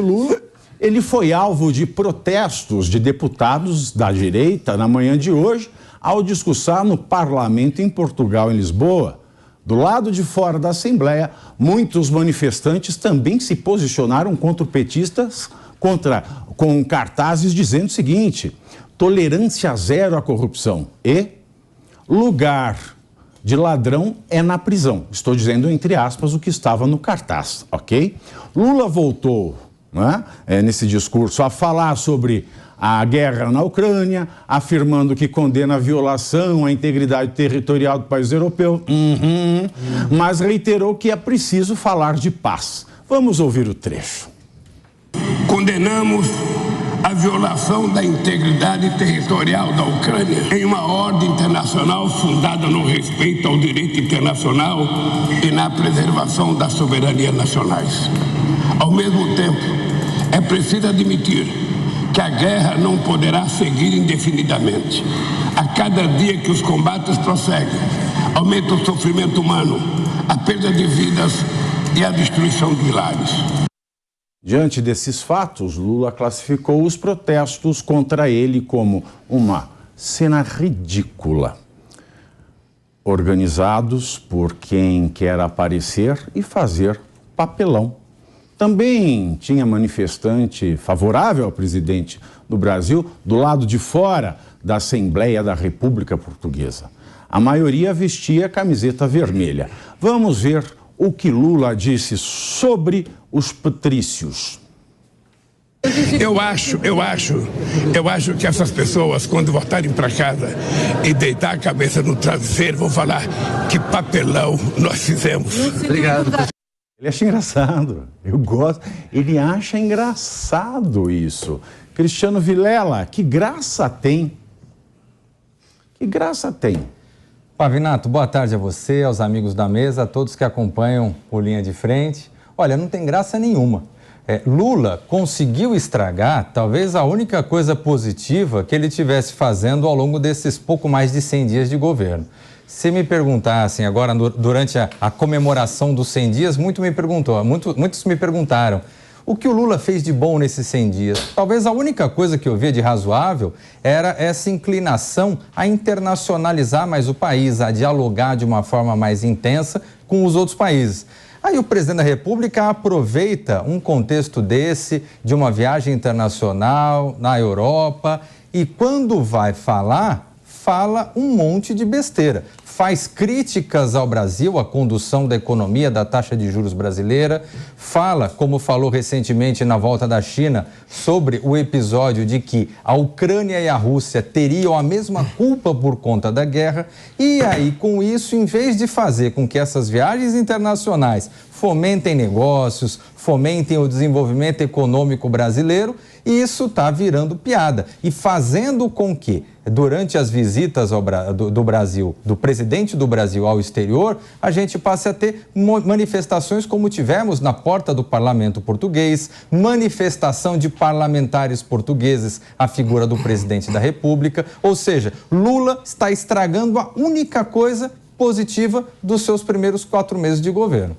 Lula, ele foi alvo de protestos de deputados da direita na manhã de hoje, ao discursar no parlamento em Portugal, em Lisboa. Do lado de fora da Assembleia, muitos manifestantes também se posicionaram contra petistas, com cartazes dizendo o seguinte: tolerância zero à corrupção e lugar de ladrão é na prisão. Estou dizendo entre aspas o que estava no cartaz, ok? Lula voltou, nesse discurso, a falar sobre a guerra na Ucrânia, afirmando que condena a violação à integridade territorial do país europeu, mas reiterou que é preciso falar de paz. Vamos ouvir o trecho. Condenamos a violação da integridade territorial da Ucrânia em uma ordem internacional fundada no respeito ao direito internacional e na preservação das soberanias nacionais. Ao mesmo tempo, é preciso admitir que a guerra não poderá seguir indefinidamente. A cada dia que os combates prosseguem, aumenta o sofrimento humano, a perda de vidas e a destruição de lares. Diante desses fatos, Lula classificou os protestos contra ele como uma cena ridícula, organizados por quem quer aparecer e fazer papelão. Também tinha manifestante favorável ao presidente do Brasil do lado de fora da Assembleia da República Portuguesa. A maioria vestia camiseta vermelha. Vamos ver o que Lula disse sobre os patrícios. Eu acho que essas pessoas, quando voltarem para casa e deitar a cabeça no travesseiro, vão falar que papelão nós fizemos. Obrigado. Ele acha engraçado, eu gosto. Ele acha engraçado isso. Cristiano Vilela, que graça tem? Que graça tem? Pavinato, boa tarde a você, aos amigos da mesa, a todos que acompanham o Linha de Frente. Olha, não tem graça nenhuma. Lula conseguiu estragar talvez a única coisa positiva que ele estivesse fazendo ao longo desses pouco mais de 100 dias de governo. Se me perguntassem agora, durante a comemoração dos 100 dias, muitos me perguntaram o que o Lula fez de bom nesses 100 dias. Talvez a única coisa que eu via de razoável era essa inclinação a internacionalizar mais o país, a dialogar de uma forma mais intensa com os outros países. Aí o presidente da República aproveita um contexto desse, de uma viagem internacional na Europa, e quando vai falar, fala um monte de besteira. Faz críticas ao Brasil, à condução da economia, da taxa de juros brasileira. Fala, como falou recentemente na volta da China, sobre o episódio de que a Ucrânia e a Rússia teriam a mesma culpa por conta da guerra. E aí, com isso, em vez de fazer com que essas viagens internacionais fomentem negócios, fomentem o desenvolvimento econômico brasileiro, isso está virando piada e fazendo com que, durante as visitas do Brasil, do presidente do Brasil ao exterior, a gente passe a ter manifestações como tivemos na porta do parlamento português, manifestação de parlamentares portugueses à figura do presidente da República. Ou seja, Lula está estragando a única coisa positiva dos seus primeiros 4 meses de governo.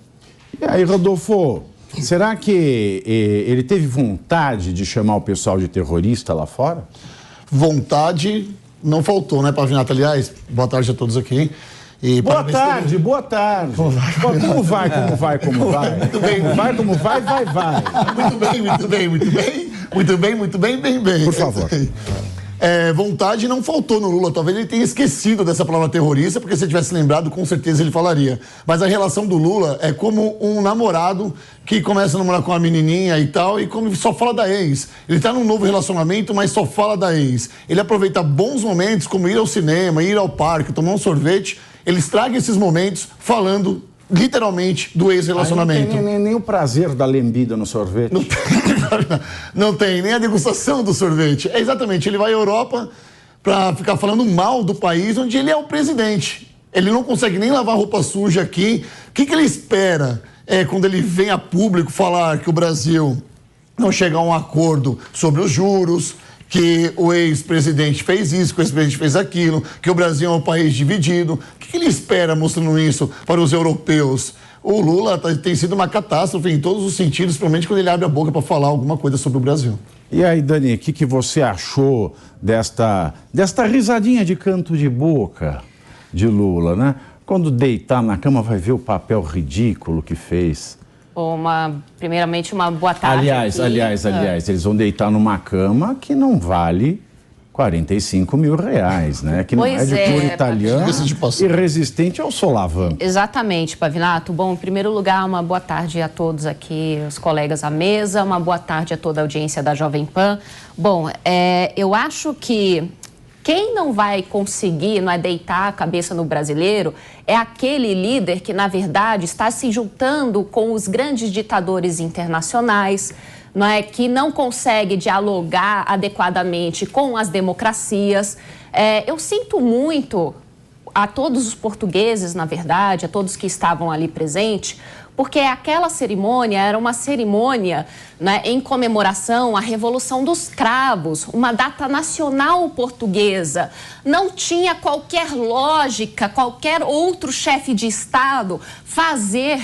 E aí, Rodolfo, será que ele teve vontade de chamar o pessoal de terrorista lá fora? Vontade não faltou, né, Pavinato? Aliás, boa tarde a todos aqui. E boa tarde, boa tarde. Como vai? Muito bem. Como vai. Muito bem. Por favor. Vontade não faltou no Lula. Talvez ele tenha esquecido dessa palavra terrorista, porque se ele tivesse lembrado, com certeza ele falaria. Mas a relação do Lula é como um namorado que começa a namorar com uma menininha e tal, e como só fala da ex. Ele tá num novo relacionamento, mas só fala da ex. Ele aproveita bons momentos, como ir ao cinema, ir ao parque, tomar um sorvete. Ele estraga esses momentos falando literalmente do ex-relacionamento. Não tem nem o prazer da lambida no sorvete. Não tem nem a degustação do sorvete. Exatamente, ele vai à Europa para ficar falando mal do país onde ele é o presidente. Ele não consegue nem lavar roupa suja aqui. O que ele espera quando ele vem a público falar que o Brasil não chega a um acordo sobre os juros, que o ex-presidente fez isso, que o ex-presidente fez aquilo, que o Brasil é um país dividido? O que ele espera mostrando isso para os europeus? o Lula tem sido uma catástrofe em todos os sentidos, principalmente quando ele abre a boca para falar alguma coisa sobre o Brasil. E aí, Dani, o que você achou desta risadinha de canto de boca de Lula, né? Quando deitar na cama vai ver o papel ridículo que fez. Primeiramente, uma boa tarde. Aliás, eles vão deitar numa cama que não vale 45 mil reais, né? Que não é de puro italiano e resistente ao solavanco. Exatamente, Pavinato. Bom, em primeiro lugar, uma boa tarde a todos aqui, os colegas à mesa, uma boa tarde a toda a audiência da Jovem Pan. Bom, eu acho que quem não vai conseguir, não é, deitar a cabeça no brasileiro, é aquele líder que, na verdade, está se juntando com os grandes ditadores internacionais, não é, que não consegue dialogar adequadamente com as democracias. Eu sinto muito a todos os portugueses, na verdade, a todos que estavam ali presentes, porque aquela cerimônia era uma cerimônia, né, em comemoração à Revolução dos Cravos, uma data nacional portuguesa. Não tinha qualquer lógica, qualquer outro chefe de Estado fazer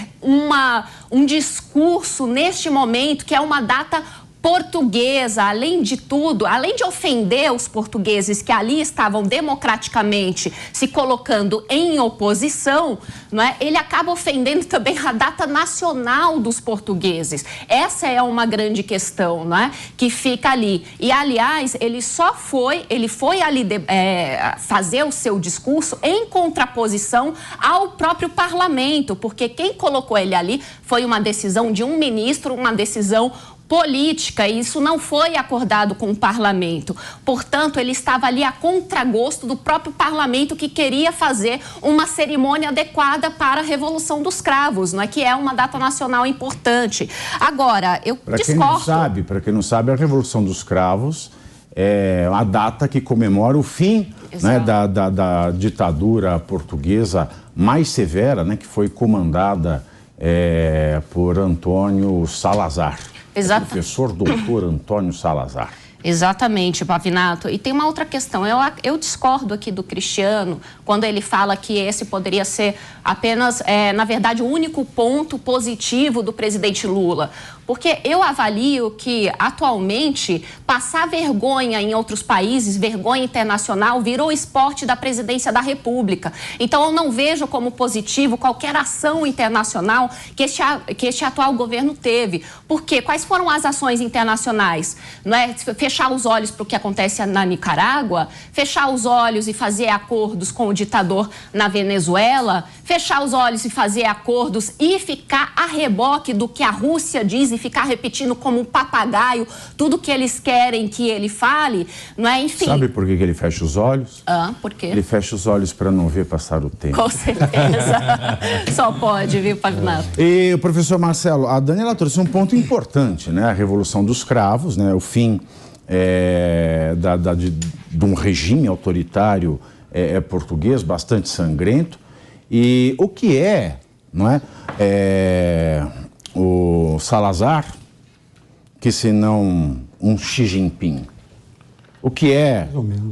um discurso neste momento, que é uma data portuguesa. Além de tudo, além de ofender os portugueses que ali estavam democraticamente se colocando em oposição, não é? Ele acaba ofendendo também a data nacional dos portugueses. Essa é uma grande questão, não é? Que fica ali. E, aliás, ele foi ali fazer o seu discurso em contraposição ao próprio parlamento, porque quem colocou ele ali foi uma decisão de um ministro, uma decisão política, e isso não foi acordado com o parlamento. Portanto, ele estava ali a contragosto do próprio parlamento, que queria fazer uma cerimônia adequada para a Revolução dos Cravos, não é? Que é uma data nacional importante. Agora, eu discordo. Para quem não sabe, a Revolução dos Cravos é a data que comemora o fim, né, da ditadura portuguesa mais severa, né, que foi comandada por Antônio Salazar. Exato. Professor doutor Antônio Salazar. Exatamente, Pavinato. E tem uma outra questão. Eu discordo aqui do Cristiano quando ele fala que esse poderia ser apenas, na verdade, o único ponto positivo do presidente Lula. Porque eu avalio que, atualmente, passar vergonha em outros países, vergonha internacional, virou esporte da presidência da República. Então, eu não vejo como positivo qualquer ação internacional que este atual governo teve. Por quê? Quais foram as ações internacionais? Não é? Fechar os olhos para o que acontece na Nicarágua, fechar os olhos e fazer acordos com o ditador na Venezuela, fechar os olhos e fazer acordos e ficar a reboque do que a Rússia diz e ficar repetindo como um papagaio tudo que eles querem que ele fale, não é? Enfim. Sabe por que ele fecha os olhos? Por quê? Ele fecha os olhos para não ver passar o tempo. Com certeza. Só pode, viu, Pavinato? E, professor Marcelo, a Daniela trouxe um ponto importante, né? A Revolução dos Cravos, né? O fim de um regime autoritário português bastante sangrento. E o que não é? O Salazar, que se não um Xi Jinping? O que é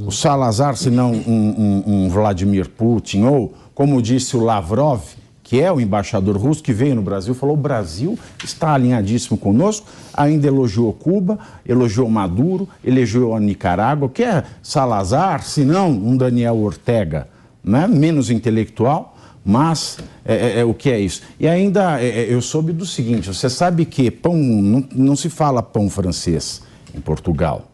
o Salazar, se não um Vladimir Putin? Ou, como disse o Lavrov, que é o embaixador russo, que veio no Brasil, falou: o Brasil está alinhadíssimo conosco, ainda elogiou Cuba, elogiou Maduro, elogiou a Nicarágua. O que é Salazar, se não um Daniel Ortega, né? Menos intelectual, mas o que é isso? E ainda eu soube do seguinte: você sabe que pão não se fala pão francês em Portugal,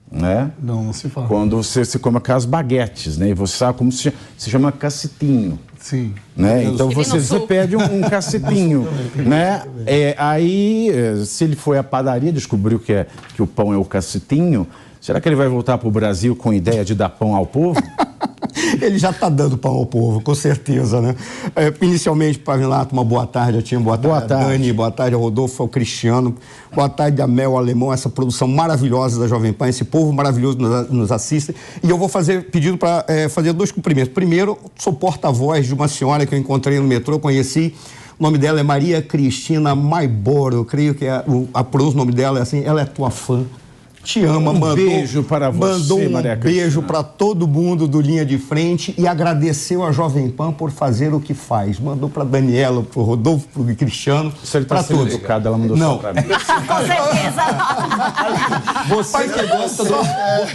né? Não se fala. Quando você come aquelas baguetes, né? E você sabe como se chama cacetinho. Sim. Né? Então você pede um cacetinho, né? Aí, se ele foi à padaria, descobriu que o pão é o cacetinho, será que ele vai voltar para o Brasil com ideia de dar pão ao povo? Ele já está dando pão ao povo, com certeza, né? Inicialmente, Pavinato, uma boa tarde. Boa tarde a Dani, boa tarde ao Rodolfo, ao Cristiano, boa tarde a Mel, ao Alemão, essa produção maravilhosa da Jovem Pan, esse povo maravilhoso nos assiste. E eu vou pedido para fazer 2 cumprimentos. Primeiro, sou porta-voz de uma senhora que eu encontrei no metrô, conheci. O nome dela é Maria Cristina Maiboro, eu creio que a pronúncia do nome dela é assim, ela é tua fã. te ama, Um beijo para você, mandou um Maria beijo para todo mundo do Linha de Frente e agradeceu a Jovem Pan por fazer o que faz. Mandou para Daniela, para o Rodolfo, para o Cristiano, para todos. Educada, ela mandou só para mim. Com certeza.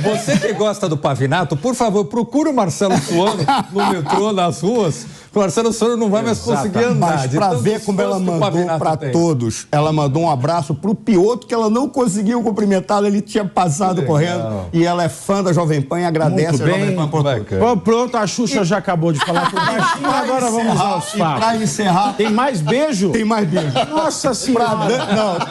Você que gosta do Pavinato, por favor, procure o Marcelo Suano no metrô, nas ruas. O Marcelo Suano não vai mais conseguir andar. Mas para ver como ela mandou para todos, ela mandou um abraço para o Pioto, que ela não conseguiu cumprimentá-lo, ele tinha passado correndo. E ela é fã da Jovem Pan e agradece a Jovem Pan por tudo. Pronto, a Xuxa já acabou de falar por baixinho, agora vamos aos fatos. Para encerrar... Tem mais beijo? Tem mais beijo. Nossa Senhora.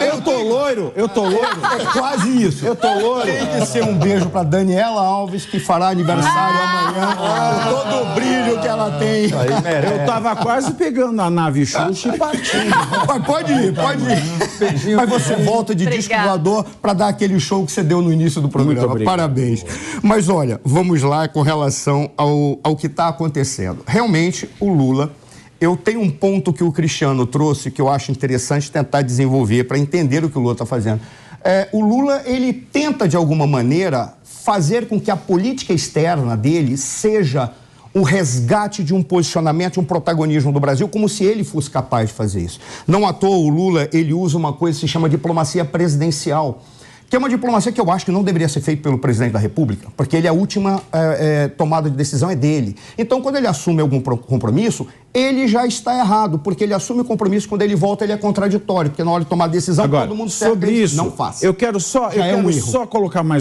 Eu tô loiro. É quase isso. Eu tô loiro. Tem que ser um beijo para Daniela Alves, que fará aniversário amanhã, com todo o brilho que ela tem. Eu tava quase pegando a nave Xuxa e partindo. Mas pode ir. Beijinho, Mas você volta de disco voador para dar aquele show que você deu no início do programa. Parabéns. Mas olha, vamos lá com relação ao que está acontecendo. Realmente, o Lula... Eu tenho um ponto que o Cristiano trouxe que eu acho interessante tentar desenvolver para entender o que o Lula está fazendo. O Lula, ele tenta, de alguma maneira, fazer com que a política externa dele seja o resgate de um posicionamento, de um protagonismo do Brasil, como se ele fosse capaz de fazer isso. Não à toa, o Lula, ele usa uma coisa que se chama diplomacia presidencial, que é uma diplomacia que eu acho que não deveria ser feita pelo presidente da República, porque a última tomada de decisão é dele. Então, quando ele assume algum compromisso, ele já está errado, porque ele assume o compromisso, quando ele volta, ele é contraditório, porque na hora de tomar decisão, agora, todo mundo certo, sobre isso, não faça. Eu quero só colocar mais